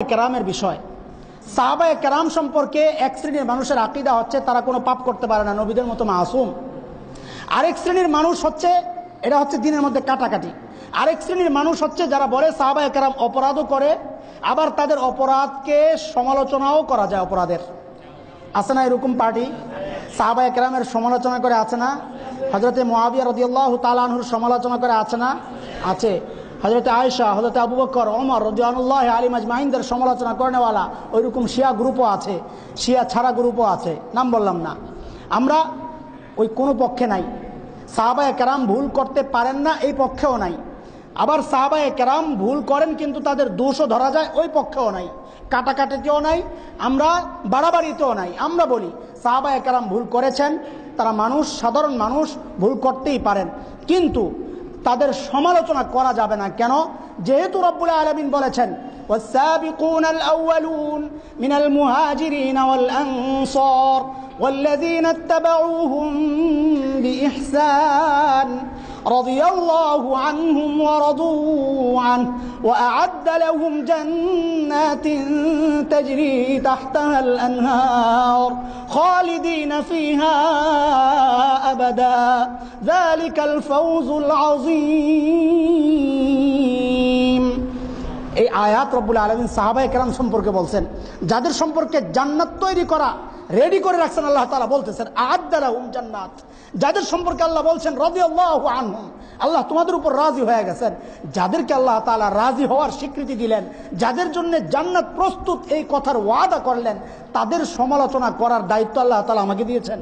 কেরামের বিষয়। সাহাবায়ে কেরাম সম্পর্কে এক শ্রেণীর মানুষের আকীদা হচ্ছে তারা কোনো পাপ করতে পারে না, নবীদের মতো মাসুম। আরেক শ্রেণীর মানুষ হচ্ছে, এটা হচ্ছে দিনের মধ্যে কাটাকাটি। আরেক শ্রেণীর মানুষ হচ্ছে যারা বলে সাহাবায়ে কেরাম অপরাধও করে, আবার তাদের অপরাধকে সমালোচনাও করা যায়। অপরাধের আছে না এরকম পার্টি? সাহাবায়ে কেরামের সমালোচনা করে, আছে না? হযরতে মুআবিয়া রাদিয়াল্লাহু তাআলা আনহুর সমালোচনা করে, আছে না? আছে। হযরতে আয়েশা, হযরতে আবু বকর, ওমর রাদিয়াল্লাহু আলাইহিম আজমাইনদের সমালোচনা করেনেওয়ালা ওইরকম শিয়া গ্রুপও আছে, শিয়া ছাড়া গ্রুপও আছে, নাম বললাম না। আমরা ওই কোনো পক্ষে নাই। সাহাবায়ে কেরাম ভুল করতে পারেন না এই পক্ষেও নাই, আবার সাহাবায়ে কেরাম ভুল করেন কিন্তু তাদের দোষও ধরা যায় ওই পক্ষেও নাই, কাটাকাটিতেও নাই, আমরা বাড়াবাড়িতেও নাই। আমরা বলি সাহাবায়ে কেরাম ভুল করেছেন, তারা মানুষ, সাধারণ মানুষ, ভুল করতেই পারেন, কিন্তু তাদের সমালোচনা করা যাবে না। কেন? যেহেতু রব্বুল আলামিন বলেছেন والسابقون الأولون من المهاجرين والأنصار والذين اتبعوهم بإحسان رضي الله عنهم ورضوا عنه وأعد لهم جنات تجري تحتها الأنهار خالدين فيها أبدا ذلك الفوز العظيم। এই আয়াত রব্বুল আলামিন সাহাবায়ে কেরাম সম্পর্কে বলছেন, যাদের সম্পর্কে জান্নাত তৈরি করা রেডি করে রাখছেন। আল্লাহ তাআলা বলতেছেন আ'আদ্দা লাহুম জান্নাত, যাদের সম্পর্কে আল্লাহ বলছেন রাদিয়াল্লাহু আনহুম, আল্লাহ তোমাদের উপর রাজি হয়ে গেছেন। যাদেরকে আল্লাহ তাআলা রাজি হওয়ার স্বীকৃতি দিলেন, যাদের জন্য জান্নাত প্রস্তুত এই কথার ওয়াদা করলেন, তাদের সমালোচনা করার দায়িত্ব আল্লাহ তাআলা আমাকে দিয়েছেন।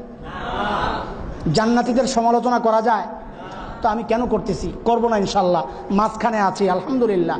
জান্নাতীদের সমালোচনা করা যায়? তো আমি কেন করতেছি? করব না ইনশাআল্লাহ, মাঝখানে আছি আলহামদুলিল্লাহ।